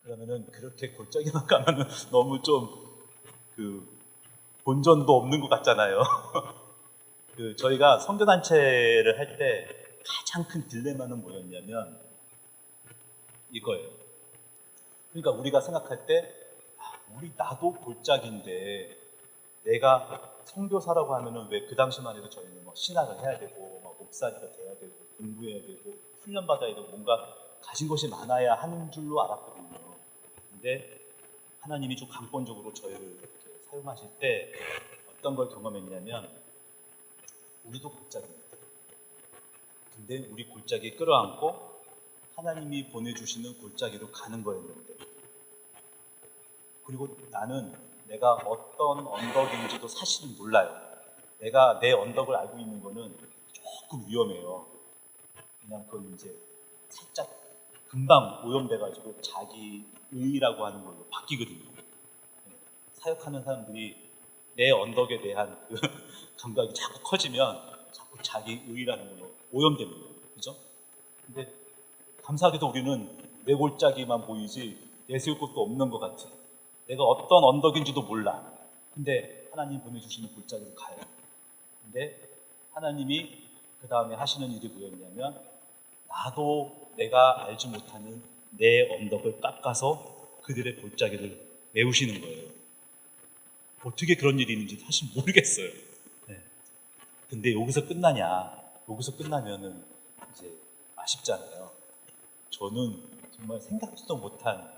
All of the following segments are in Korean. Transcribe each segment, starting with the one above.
그러면은 그렇게 골짜기만 가면은 너무 좀 본전도 없는 것 같잖아요. 저희가 선교단체를 할 때 가장 큰 딜레마는 뭐였냐면 이거예요. 그러니까 우리가 생각할 때 나도 골짜기인데 내가 선교사라고 하면은 왜 그 당시만 해도 저희는 신학을 해야 되고 목사니까 돼야 되고 공부해야 되고 훈련받아야 되고 뭔가 가진 것이 많아야 하는 줄로 알았거든요. 근데 하나님이 좀 강권적으로 저희를 이렇게 사용하실 때 어떤 걸 경험했냐면 우리도 골짜기입니다. 근데 우리 골짜기 끌어안고 하나님이 보내주시는 골짜기로 가는 거였는데, 그리고 나는 내가 어떤 언덕인지도 사실은 몰라요. 내가 내 언덕을 알고 있는 거는 조금 위험해요. 그냥 그건 이제 살짝 금방 오염돼가지고 자기 의라고 하는 걸로 바뀌거든요. 사역하는 사람들이 내 언덕에 대한 그 감각이 자꾸 커지면 자꾸 자기 의라는 걸로 오염됩니다. 그죠? 근데 감사하게도 우리는 내 골짜기만 보이지 내세울 것도 없는 것 같아. 내가 어떤 언덕인지도 몰라. 근데 하나님 보내주시는 골짜기로 가요. 근데 하나님이 그 다음에 하시는 일이 뭐였냐면 나도 내가 알지 못하는 내 언덕을 깎아서 그들의 골짜기를 메우시는 거예요. 어떻게 그런 일이 있는지 사실 모르겠어요. 네. 근데 여기서 끝나냐? 여기서 끝나면은 이제 아쉽잖아요. 저는 정말 생각지도 못한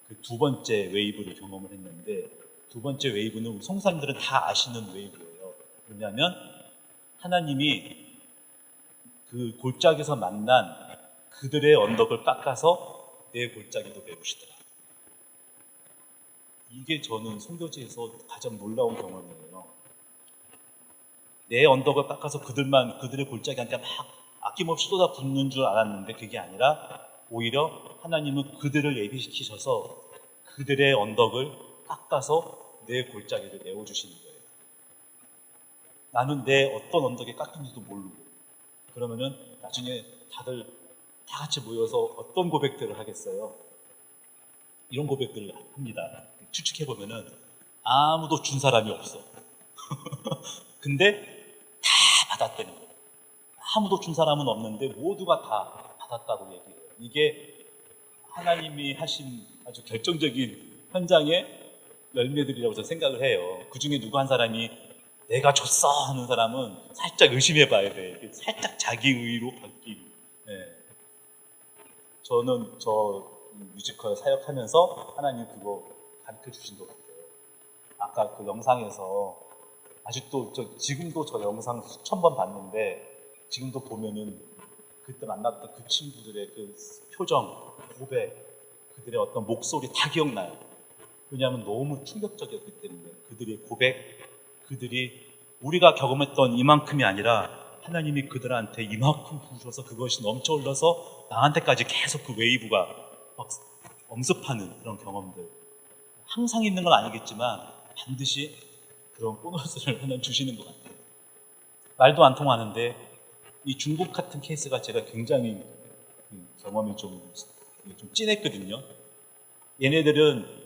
그 두 번째 웨이브를 경험을 했는데, 두 번째 웨이브는 우리 성사님들은 다 아시는 웨이브예요. 왜냐하면 하나님이 그 골짜기에서 만난 그들의 언덕을 깎아서 내 골짜기도 메우시더라. 이게 저는 선교지에서 가장 놀라운 경험이에요. 내 언덕을 깎아서 그들의 골짜기한테 막 아낌없이 쏟아붓는 줄 알았는데 그게 아니라 오히려 하나님은 그들을 예비시키셔서 그들의 언덕을 깎아서 내 골짜기를 메워주시는 거예요. 나는 내 어떤 언덕에 깎인지도 모르고. 그러면은 나중에 다들 다 같이 모여서 어떤 고백들을 하겠어요? 이런 고백들을 합니다. 추측해보면은 아무도 준 사람이 없어. 근데 다 받았다는 거예요. 아무도 준 사람은 없는데 모두가 다 받았다고 얘기해요. 이게 하나님이 하신 아주 결정적인 현장의 열매들이라고 저는 생각을 해요. 그 중에 누구 한 사람이 내가 줬어 하는 사람은 살짝 의심해 봐야 돼. 살짝 자기의로 바뀌고. 네. 저는 저 뮤지컬 사역하면서 하나님 그거 가르쳐 주신 것 같아요. 아까 그 영상에서 아직도 지금도 저 영상 수천 번 봤는데 지금도 보면은 그때 만났던 그 친구들의 그 표정, 고백, 그들의 어떤 목소리 다 기억나요. 왜냐하면 너무 충격적이었기 때문에 그들의 고백, 그들이 우리가 경험했던 이만큼이 아니라 하나님이 그들한테 이만큼 부으셔서 그것이 넘쳐 흘러서 나한테까지 계속 그 웨이브가 막 엄습하는 그런 경험들. 항상 있는 건 아니겠지만 반드시 그런 보너스를 하나 주시는 것 같아요. 말도 안 통하는데 이 중국 같은 케이스가 제가 굉장히 경험이 좀 진했거든요. 얘네들은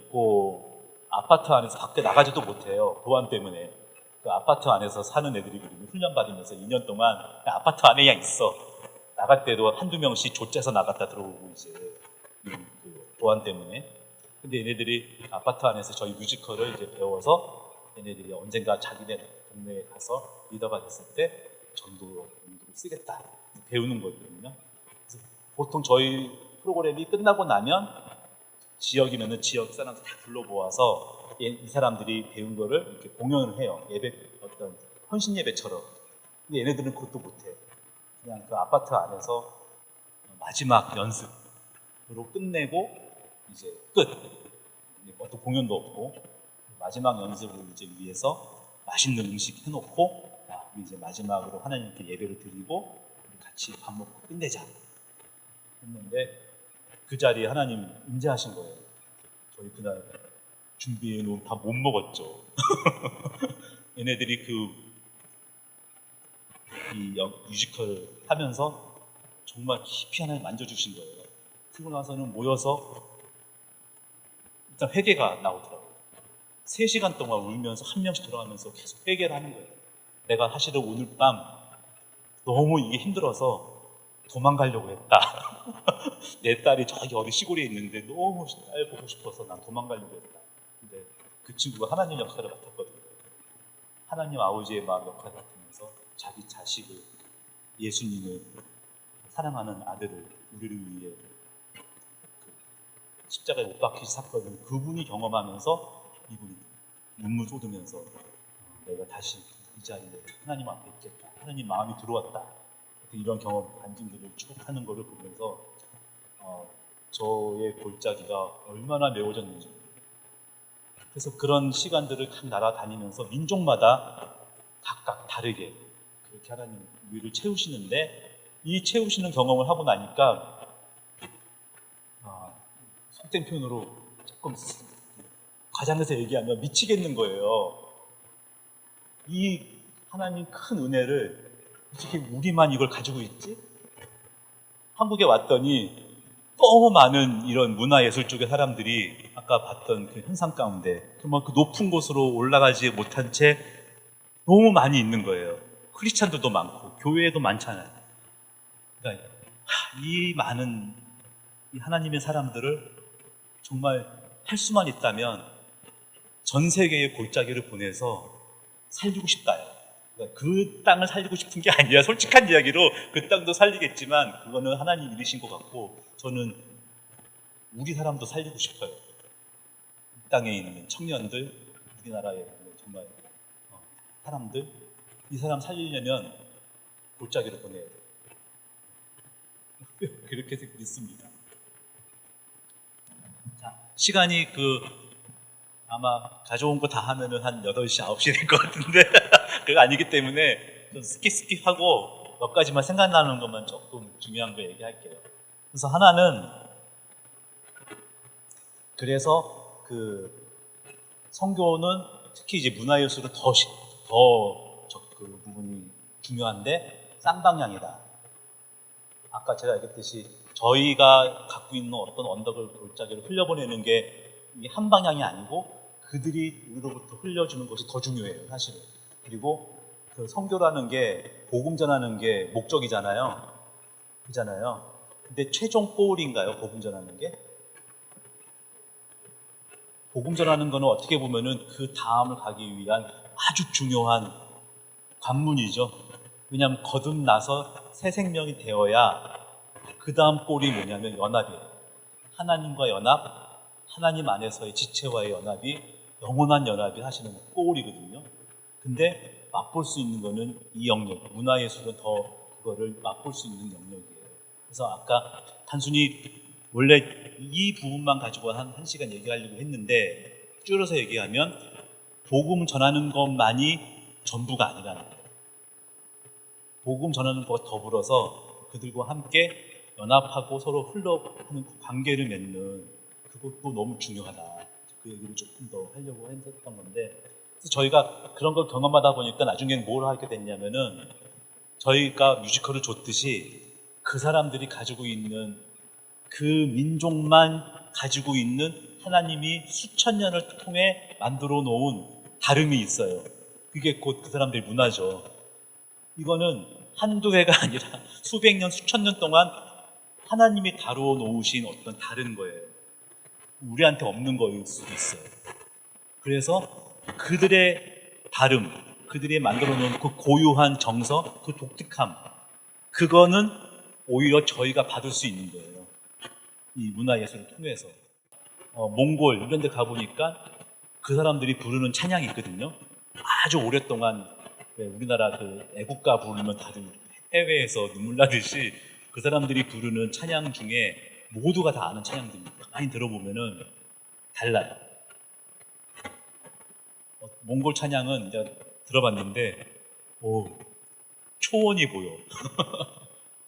아파트 안에서 밖에 나가지도 못해요. 보안 때문에. 그 아파트 안에서 사는 애들이거든요. 훈련받으면서 2년 동안 그냥 아파트 안에 그냥 있어. 나갈 때도 한두 명씩 좆째서 나갔다 들어오고 이제 그 보안 때문에. 근데 얘네들이 아파트 안에서 저희 뮤지컬을 이제 배워서 얘네들이 언젠가 자기네 동네에 가서 리더가 됐을 때 전도를 쓰겠다. 배우는 거거든요. 그래서 보통 저희 프로그램이 끝나고 나면 지역이면은 지역 사람들 다 불러 모아서 이 사람들이 배운 거를 이렇게 공연을 해요. 예배, 어떤 헌신 예배처럼. 근데 얘네들은 그것도 못해. 그냥 그 아파트 안에서 마지막 연습으로 끝내고 이제 끝. 어떤 공연도 없고 마지막 연습을 이제 위해서 맛있는 음식 해놓고 이제 마지막으로 하나님께 예배를 드리고 같이 밥 먹고 끝내자 했는데 그 자리에 하나님 임재하신 거예요. 저희 그날 준비해 놓은 밥 못 먹었죠. 얘네들이 이 뮤지컬 하면서 정말 깊이 하나님 만져주신 거예요. 그러고 나서는 모여서 일단 회개가 나오더라고요. 3시간 동안 울면서 한 명씩 돌아가면서 계속 회개를 하는 거예요. 내가 사실은 오늘 밤 너무 이게 힘들어서 도망가려고 했다. 내 딸이 저기 어디 시골에 있는데 너무 딸 보고 싶어서 난 도망가려고 했다. 근데 그 친구가 하나님 역할을 맡았거든요. 하나님 아버지의 마음 역할을 맡으면서 자기 자식을, 예수님을, 사랑하는 아들을 우리를 위해 십자가에 못 박히신 사건을 그분이 경험하면서 이분이 눈물 쏟으면서 내가 다시 이 자리에 하나님 앞에 있겠다. 하나님 마음이 들어왔다. 이런 경험, 간증들을 쭉 하는 것을 보면서 저의 골짜기가 얼마나 메워졌는지. 그래서 그런 시간들을 각 날아다니면서 민족마다 각각 다르게 그렇게 하나님 위를 채우시는데, 이 채우시는 경험을 하고 나니까 속된 표현으로 조금 과장해서 얘기하면 미치겠는 거예요. 이 하나님 큰 은혜를 어떻게 우리만 이걸 가지고 있지? 한국에 왔더니 너무 많은 이런 문화예술 쪽의 사람들이 아까 봤던 그 현상 가운데 정말 그 높은 곳으로 올라가지 못한 채 너무 많이 있는 거예요. 크리스찬들도 많고 교회도 많잖아요. 그러니까 이 많은 이 하나님의 사람들을 정말 할 수만 있다면 전 세계의 골짜기를 보내서 살리고 싶다요. 그러니까 그 땅을 살리고 싶은 게 아니라, 솔직한 이야기로 그 땅도 살리겠지만 그거는 하나님 일이신 것 같고, 저는 우리 사람도 살리고 싶어요. 이 땅에 있는 청년들, 우리나라에 있는 정말 사람들, 이 사람 살리려면 골짜기로 보내야 돼요. 그렇게 믿습니다. 자, 시간이 아마 가져온 거 다 하면은 한 8시, 9시 될 것 같은데 그거 아니기 때문에 좀 스킵하고 몇 가지만 생각나는 것만 조금 중요한 거 얘기할게요. 그래서 하나는, 그래서 성교는 특히 이제 문화예술은 그 부분이 중요한데 쌍방향이다. 아까 제가 얘기했듯이 저희가 갖고 있는 어떤 언덕을, 골짜기를 흘려보내는 게 이게 한 방향이 아니고 그들이 우리로부터 흘려주는 것이 더 중요해요, 사실은. 그리고 그 선교라는 게, 복음 전하는 게 목적이잖아요. 그잖아요. 근데 최종 골인가요, 복음 전하는 게? 복음 전하는 거는 어떻게 보면은 그 다음을 가기 위한 아주 중요한 관문이죠. 왜냐하면 거듭나서 새 생명이 되어야 그 다음 골이 뭐냐면 연합이에요. 하나님과 연합, 하나님 안에서의 지체와의 연합이, 영원한 연합이 사실은 골이거든요. 근데 맛볼 수 있는 거는 이 영역, 문화예술은 더 그거를 맛볼 수 있는 영역이에요. 그래서 아까 단순히 원래 이 부분만 가지고 한 시간 얘기하려고 했는데, 줄여서 얘기하면 복음 전하는 것만이 전부가 아니라는 거예요. 복음 전하는 것과 더불어서 그들과 함께 연합하고 서로 흘러가는 관계를 맺는, 그것도 너무 중요하다. 그 얘기를 조금 더 하려고 했었던 건데, 그래서 저희가 그런 걸 경험하다 보니까 나중에는 뭘 하게 됐냐면은, 저희가 뮤지컬을 줬듯이 그 사람들이 가지고 있는, 그 민족만 가지고 있는 하나님이 수천 년을 통해 만들어 놓은 다름이 있어요. 그게 곧 그 사람들의 문화죠. 이거는 한두 해가 아니라 수백 년, 수천 년 동안 하나님이 다루어 놓으신 어떤 다른 거예요. 우리한테 없는 거일 수도 있어요. 그래서 그들의 다름, 그들이 만들어 놓은 그 고유한 정서, 그 독특함, 그거는 오히려 저희가 받을 수 있는 거예요. 이 문화예술을 통해서. 몽골 이런 데 가보니까 그 사람들이 부르는 찬양이 있거든요. 아주 오랫동안, 우리나라 그 애국가 부르면 다들 해외에서 눈물 나듯이 그 사람들이 부르는 찬양 중에 모두가 다 아는 찬양들입니다. 많이 들어보면은 달라요. 몽골 찬양은 내가 들어봤는데 초원이 보여.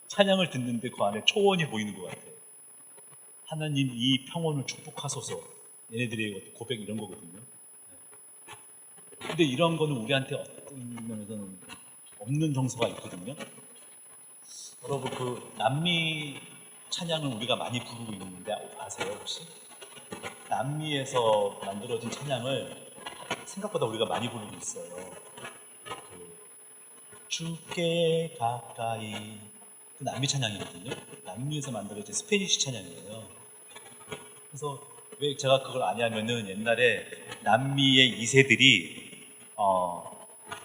찬양을 듣는데 그 안에 초원이 보이는 것 같아요. 하나님 이 평온을 축복하소서, 얘네들의 고백 이런 거거든요. 근데 이런 거는 우리한테 어떤 면에서는 없는 정서가 있거든요. 여러분, 그 남미 찬양을 우리가 많이 부르고 있는데 아세요 혹시? 남미에서 만들어진 찬양을 생각보다 우리가 많이 부르고 있어요. 그 주께 가까이, 그 남미 찬양이거든요. 남미에서 만들어진 스페니쉬 찬양이에요. 그래서 왜 제가 그걸 아냐면은 옛날에 남미의 2세들이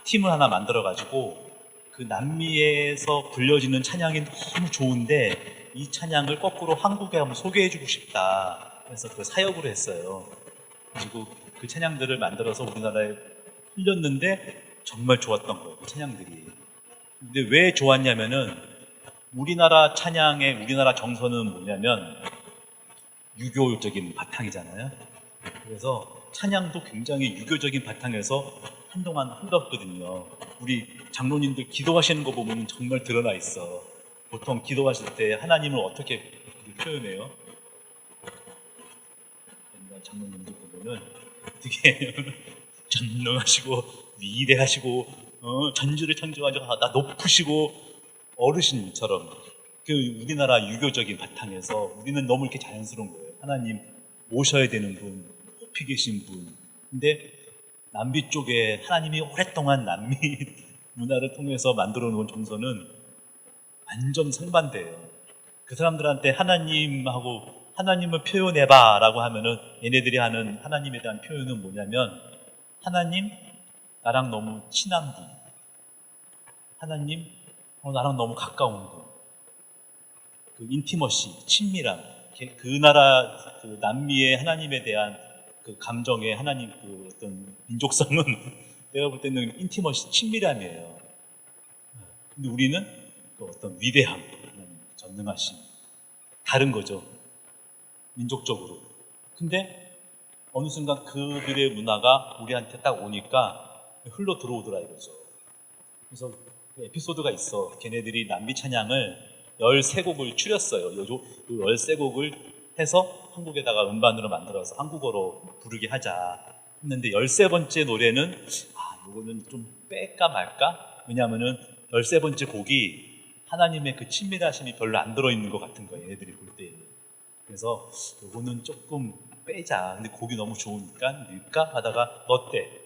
팀을 하나 만들어가지고 그 남미에서 불려지는 찬양이 너무 좋은데 이 찬양을 거꾸로 한국에 한번 소개해주고 싶다. 그래서 그 사역으로 했어요. 그리고 그 찬양들을 만들어서 우리나라에 흘렸는데 정말 좋았던 거예요. 그 찬양들이. 근데 왜 좋았냐면은 우리나라 찬양의 우리나라 정서는 뭐냐면 유교적인 바탕이잖아요. 그래서 찬양도 굉장히 유교적인 바탕에서 한동안 흘렀거든요. 우리 장로님들 기도하시는 거 보면 정말 드러나 있어. 보통 기도하실 때 하나님을 어떻게 표현해요? 옛날 장로님들 보면은 되게 전능하시고 위대하시고 전주를 창조하시고 나 높으시고 어르신처럼 그 우리나라 유교적인 바탕에서 우리는 너무 이렇게 자연스러운 거예요. 하나님 모셔야 되는 분, 높이 계신 분. 근데 남미 쪽에 하나님이 오랫동안 남미 문화를 통해서 만들어 놓은 정서는 완전 상반돼요. 그 사람들한테 하나님을 표현해봐 라고 하면은 얘네들이 하는 하나님에 대한 표현은 뭐냐면 하나님 나랑 너무 친한 분, 하나님 나랑 너무 가까운 분, 그 인티머시, 친밀함, 그 나라 그 남미의 하나님에 대한 그 감정의 하나님 그 어떤 민족성은 내가 볼 때는 인티머시, 친밀함이에요. 근데 우리는 그 어떤 위대함, 전능하심, 다른 거죠. 민족적으로. 근데 어느 순간 그들의 문화가 우리한테 딱 오니까 흘러 들어오더라 이거죠. 그래서 그 에피소드가 있어. 걔네들이 남미 찬양을 13곡을 추렸어요. 그 13곡을 해서 한국에다가 음반으로 만들어서 한국어로 부르게 하자 했는데 13번째 노래는 이거는 좀 뺄까 말까? 왜냐하면은 13번째 곡이 하나님의 그 친밀하심이 별로 안 들어있는 것 같은 거예요. 얘네들이 볼 때. 그래서 이거는 조금 빼자. 근데 곡이 너무 좋으니까 넣을까? 하다가 넣었대.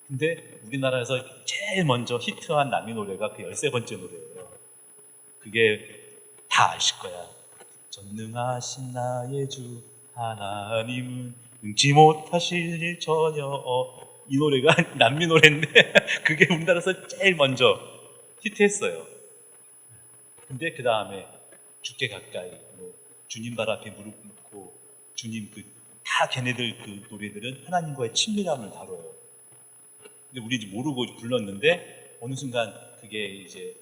근데 우리나라에서 제일 먼저 히트한 남미 노래가 그 13번째 노래예요. 그게 다 아실 거야. 전능하신 나의 주 하나님은 능치 못하실 일 전혀. 이 노래가 남미 노래인데 그게 우리나라에서 제일 먼저 히트했어요. 근데 그 다음에 주께 가까이, 주님 발 앞에 무릎 꿇고, 주님 다 걔네들 그 노래들은 하나님과의 친밀함을 다뤄요. 근데 우리 모르고 불렀는데 어느 순간 그게 이제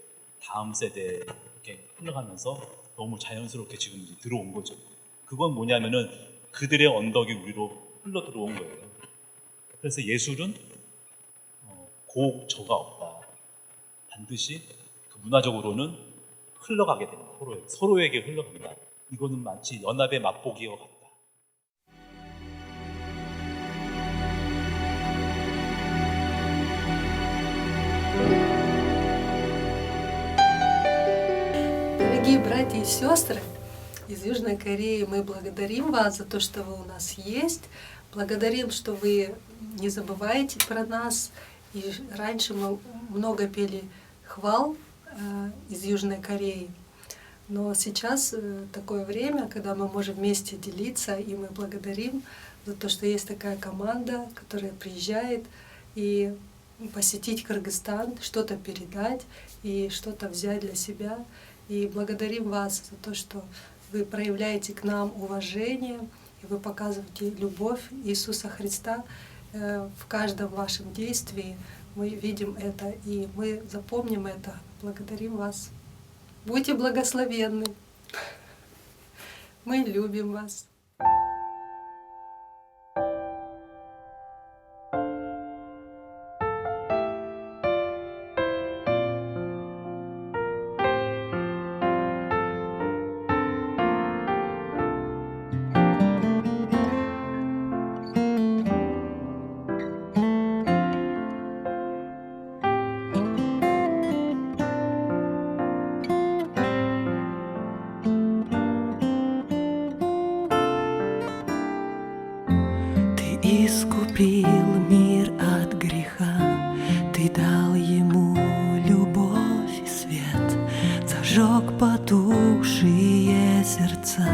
다음 세대에 이렇게 흘러가면서 너무 자연스럽게 지금 이제 들어온 거죠. 그건 뭐냐면은 그들의 언덕이 우리로 흘러 들어온 거예요. 그래서 예술은 곡 저가 없다. 반드시 그 문화적으로는 흘러가게 됩니다. 서로에게 흘러간다. 이거는 마치 연합의 맛보기와 같다. Дорогие братья и сестры из Южной Кореи, мы благодарим вас за то, что вы у нас есть. Благодарим, что вы не забываете про нас. И раньше мы много пели хвал из Южной Кореи. Но сейчас такое время, когда мы можем вместе делиться, и мы благодарим за то, что есть такая команда, которая приезжает и посетить Кыргызстан, что-то передать и что-то взять для себя. И благодарим вас за то, что вы проявляете к нам уважение, и вы показываете любовь Иисуса Христа в каждом вашем действии. Мы видим это, и мы запомним это. Благодарим вас. Будьте благословенны. Мы любим вас. искупил мир от греха, Ты дал ему любовь и свет, зажег потухшие сердца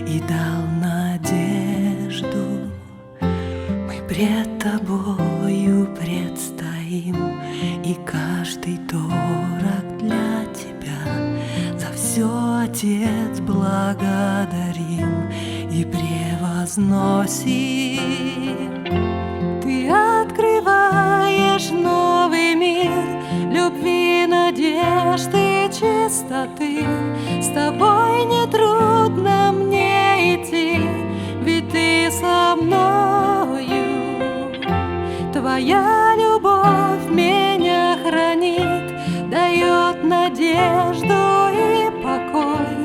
и дал надежду. Мы пред Тобою предстоим, и каждый дорог для Тебя. За все, Отец, благодарим и превозносим. Ты открываешь новый мир любви, надежды, чистоты. С Тобой нетрудно мне идти, ведь Ты со мною. Твоя любовь меня хранит, дает надежду и покой,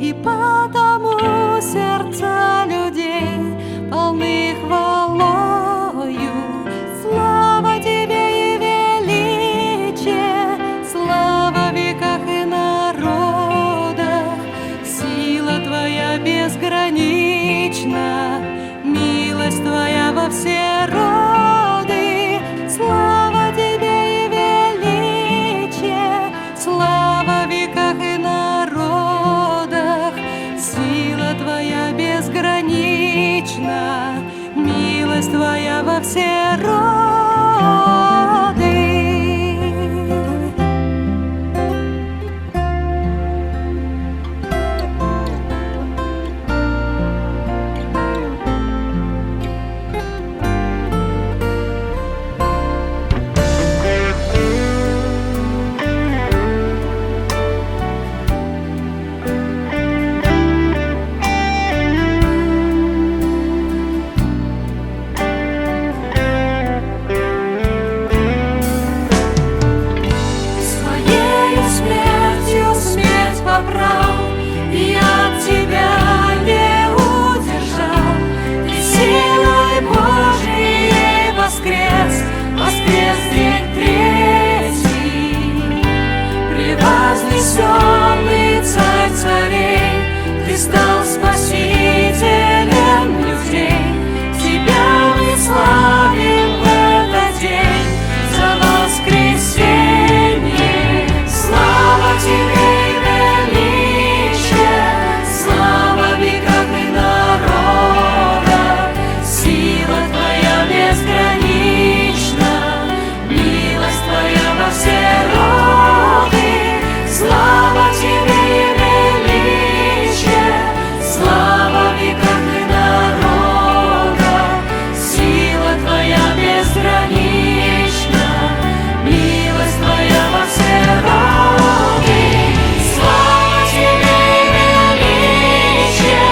и потому сердца людей полны хвалою. Слава Тебе и величие, слава в веках и народах. Сила Твоя безгранична, милость Твоя во все роды. Слава Тебе и величие, слава в веках и народах. Сила Твоя безгранична, милость Твоя во все роды. Вознесенный Царь царей, Ты стал спасителем людей. Тебя мы славим в этот день за воскресенье. Слава Тебе и величие, слава в веках и народах. Сила Твоя безгранична, милость Твоя во все роды. Слава Тебе и величие, слава в веках и народах. Сила Твоя безгранична, милость Твоя во все роды. Слава Тебе и величие,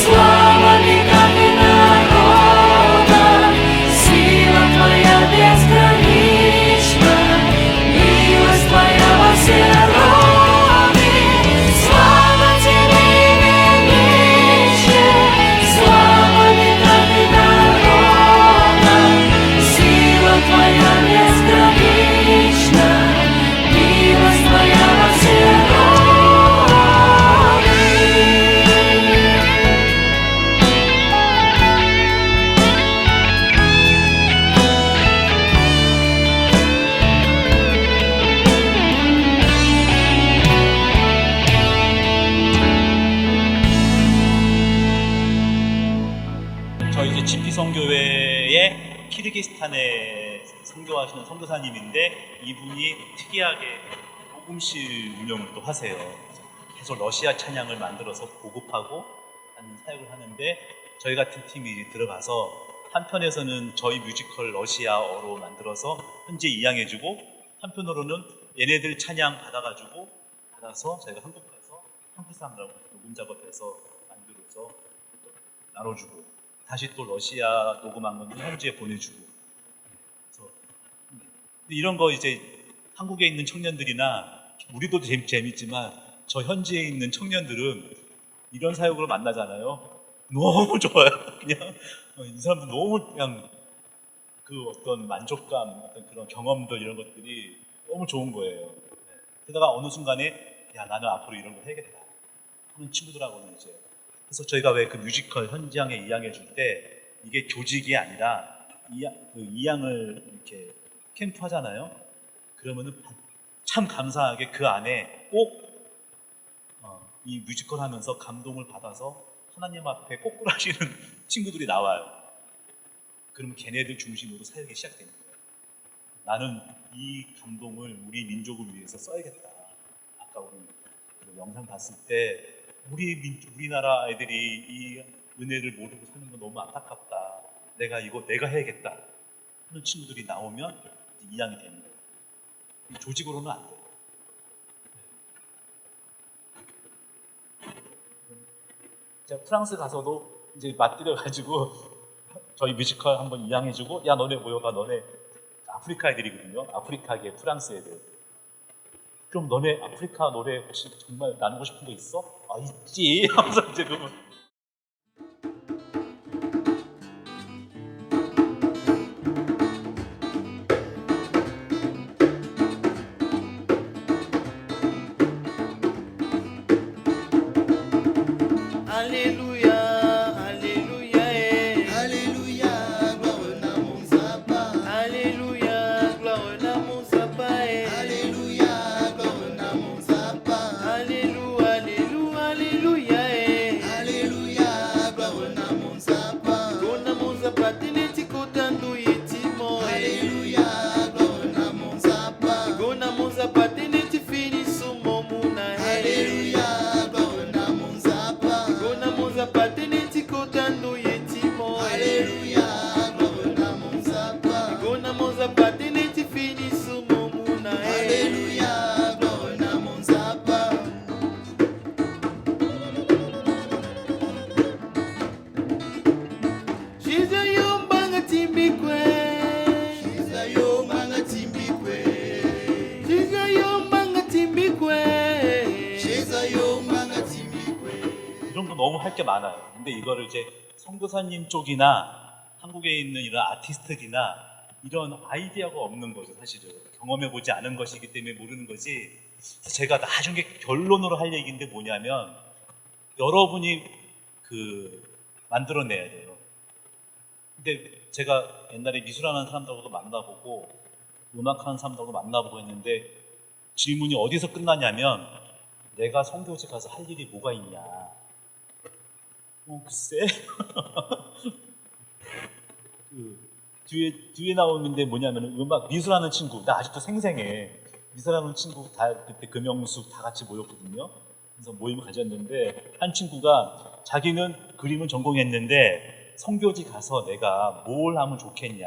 слава в веках и народах. Сила Твоя безгранична, милость Твоя во все роды. 저희 이제 지피성교회의 키르기스탄에 선교하시는 선교사님인데 이분이 특이하게 복음실 운영을 또 하세요. 계속 러시아 찬양을 만들어서 보급하고 하는 사역을 하는데 저희 같은 팀이 들어가서 한편에서는 저희 뮤지컬 러시아어로 만들어서 현재 이양해주고 한편으로는 얘네들 찬양 받아서 저희가 한국 가서 한국 사람들하고 녹음 작업해서 만들어서 나눠주고 다시 또 러시아 녹음한 건 현지에 보내주고. 그래서 이런 거 이제 한국에 있는 청년들이나 우리도 재밌지만 저 현지에 있는 청년들은 이런 사역으로 만나잖아요. 너무 좋아요. 그냥 이 사람들 너무 그냥 그 어떤 만족감, 어떤 그런 경험들 이런 것들이 너무 좋은 거예요. 그러다가 어느 순간에 야 나는 앞으로 이런 걸 해야겠다 하는 친구들하고는 이제 그래서 저희가 왜 그 뮤지컬 현장에 이양해 줄 때 이게 조직이 아니라 이양을 이렇게 캠프 하잖아요. 그러면은 참 감사하게 그 안에 꼭 이 뮤지컬 하면서 감동을 받아서 하나님 앞에 꼬꾸라지는 친구들이 나와요. 그러면 걔네들 중심으로 사역이 시작되는 거예요. 나는 이 감동을 우리 민족을 위해서 써야겠다. 아까 우리 그 영상 봤을 때 우리나라 애들이 이 은혜를 모르고 사는 거 너무 안타깝다. 내가 해야겠다. 하는 친구들이 나오면 이양이 되는 거예요. 조직으로는 안 돼요. 제가 프랑스 가서도 이제 맞들여가지고 저희 뮤지컬 한번 이양해주고, 야 너네 모여가, 너네 아프리카 애들이거든요. 아프리카계 프랑스 애들. 그럼 너네 아프리카 노래 혹시 정말 나누고 싶은 거 있어? 아 있지. 하면서 이제 그러면 Alléluia, Alléluia, Alléluia, gloire na mon sapa. Alléluia, gloire na mon sapa, Alléluia, gloire na mon sapa. Alléluia, Alléluia, Alléluia, Alléluia, gloire na mon sapa. Gona mon sapa, teneti kotandu yetimo, Alléluia, gloire na mon sapa. Gona mon sapa, teneti fini sumo muna, Alléluia, gloire na mon sapa. Gona mon sapa, teneti kotandu yetimo, Alléluia, gloire na mon sapa. Gona mon sapa, teneti fini sumo muna, Alléluia, gloire na mon sapa. Shiza yombanga timbikwe, Shiza yo manga timbikwe. Shiza yombanga timbikwe. Shiza yo manga timbikwe. 이런 거 너무 할 게 많아요. 근데 이거를 이제 선교사님 쪽이나 한국에 있는 이런 아티스트들이나 이런 아이디어가 없는 거죠, 사실은. 경험해보지 않은 것이기 때문에 모르는 거지. 그래서 제가 나중에 결론으로 할 얘기인데 뭐냐면, 여러분이 만들어내야 돼요. 근데 제가 옛날에 미술하는 사람들하고도 만나보고 음악하는 사람들하고 만나보고 했는데 질문이 어디서 끝나냐면, 내가 선교지 가서 할 일이 뭐가 있냐. 글쎄. 뒤에 나오는데 뭐냐면, 음악 미술하는 친구, 나 아직도 생생해. 미술하는 친구 다 그때 금영수 다 같이 모였거든요. 그래서 모임을 가졌는데 한 친구가 자기는 그림을 전공했는데 선교지 가서 내가 뭘 하면 좋겠냐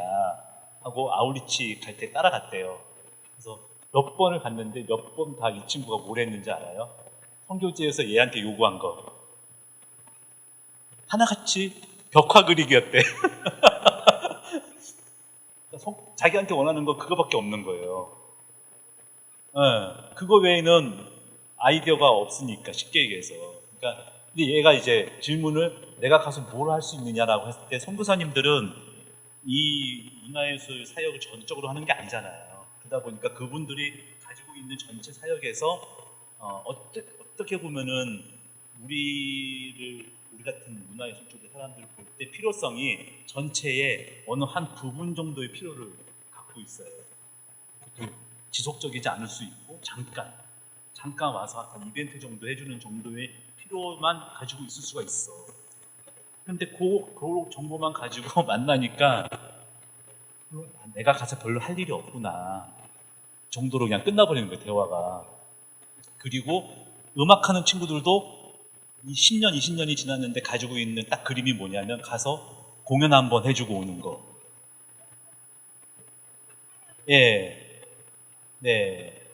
하고 아우리치 갈 때 따라갔대요. 그래서 몇 번을 갔는데 몇 번 다 이 친구가 뭘 했는지 알아요? 선교지에서 얘한테 요구한 거 하나같이 벽화 그리기였대. 자기한테 원하는 거 그거밖에 없는 거예요. 그거 외에는 아이디어가 없으니까, 쉽게 얘기해서. 그러니까 근데 얘가 이제 질문을 내가 가서 뭘 할 수 있느냐라고 했을 때, 선교사님들은 이 문화예술 사역을 전적으로 하는 게 아니잖아요. 그러다 보니까 그분들이 가지고 있는 전체 사역에서 어떻게 보면은 우리 같은 문화예술 쪽의 사람들을 볼 때 필요성이 전체의 어느 한 부분 정도의 필요를 갖고 있어요. 지속적이지 않을 수 있고 잠깐 와서 한 이벤트 정도 해주는 정도의 필요만 가지고 있을 수가 있어. 근데 그 정보만 가지고 만나니까 내가 가서 별로 할 일이 없구나 정도로 그냥 끝나버리는 거예요, 대화가. 그리고 음악하는 친구들도 이 10년, 20년이 지났는데 가지고 있는 딱 그림이 뭐냐면, 가서 공연 한번 해주고 오는 거. 예. 네.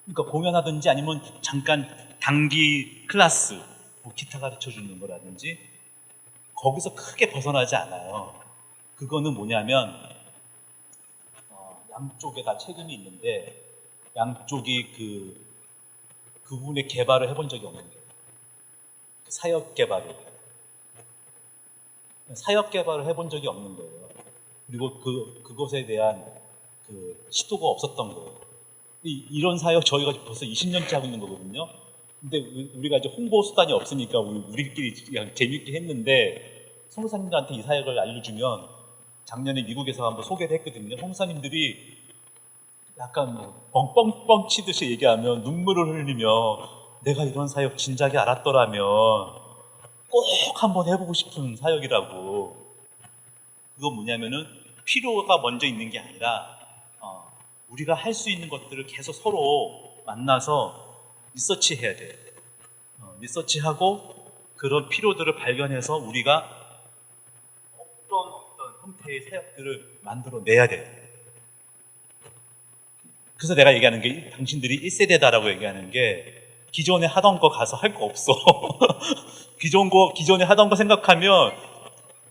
그러니까 공연하든지 아니면 잠깐 단기 클래스, 뭐 기타 가르쳐 주는 거라든지, 거기서 크게 벗어나지 않아요. 그거는 뭐냐면, 양쪽에 다 책임이 있는데, 양쪽이 그분의 개발을 해본 적이 없는 거예요. 사역 개발을 해본 적이 없는 거예요. 그리고 그것에 대한 시도가 없었던 거예요. 이런 사역 저희가 벌써 20년째 하고 있는 거거든요. 근데 우리가 이제 홍보 수단이 없으니까 우리끼리 그냥 재밌게 했는데, 성사님들한테 이 사역을 알려주면 작년에 미국에서 한번 소개를 했거든요. 성사님들이 약간 뭐 뻥뻥뻥 치듯이 얘기하면 눈물을 흘리며 내가 이런 사역 진작에 알았더라면 꼭 한번 해보고 싶은 사역이라고. 그건 뭐냐면은 필요가 먼저 있는 게 아니라 우리가 할 수 있는 것들을 계속 서로 만나서 리서치해야 돼요. 리서치하고 그런 필요들을 발견해서 우리가 어떤 형태의 사역들을 만들어내야 돼요. 그래서 내가 얘기하는 게 당신들이 1세대다라고 얘기하는 게 기존에 하던 거 가서 할 거 없어. 기존에 하던 거 생각하면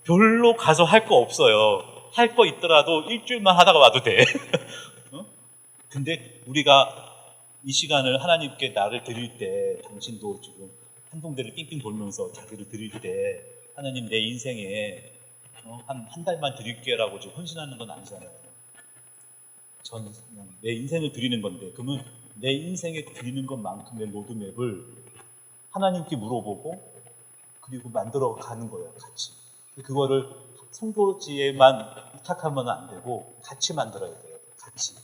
별로 가서 할 거 없어요. 할 거 있더라도 일주일만 하다가 와도 돼. 근데 우리가 이 시간을 하나님께 나를 드릴 때 당신도 지금 한동대를 삥삥 돌면서 자기를 드릴 때 하나님 내 인생에 한 달만 드릴게라고 지금 헌신하는 건 아니잖아요. 전 그냥 내 인생을 드리는 건데 그러면 내 인생에 드리는 것만큼의 로드맵을 하나님께 물어보고 그리고 만들어 가는 거예요. 같이. 그거를 성도지에만 부탁하면 안 되고 같이 만들어야 돼요. 같이.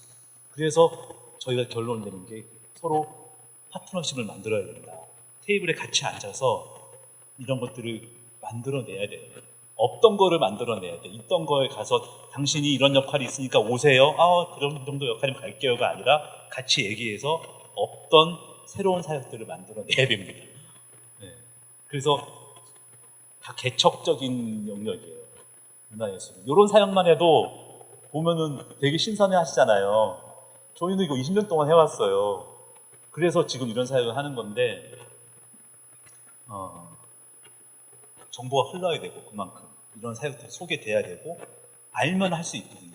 그래서 저희가 결론 내는 게 서로 파트너십을 만들어야 된다. 테이블에 같이 앉아서 이런 것들을 만들어내야 돼요. 없던 거를 만들어내야 돼. 있던 거에 가서 당신이 이런 역할이 있으니까 오세요. 그럼 이 정도 역할이면 갈게요가 아니라 같이 얘기해서 없던 새로운 사역들을 만들어내야 됩니다. 네. 그래서 다 개척적인 영역이에요. 문화예술. 이런 사역만 해도 보면은 되게 신선해 하시잖아요. 저희는 이거 20년 동안 해왔어요. 그래서 지금 이런 사역을 하는 건데 정보가 흘러야 되고 그만큼 이런 사역들이 소개돼야 되고 알면 할 수 있거든요.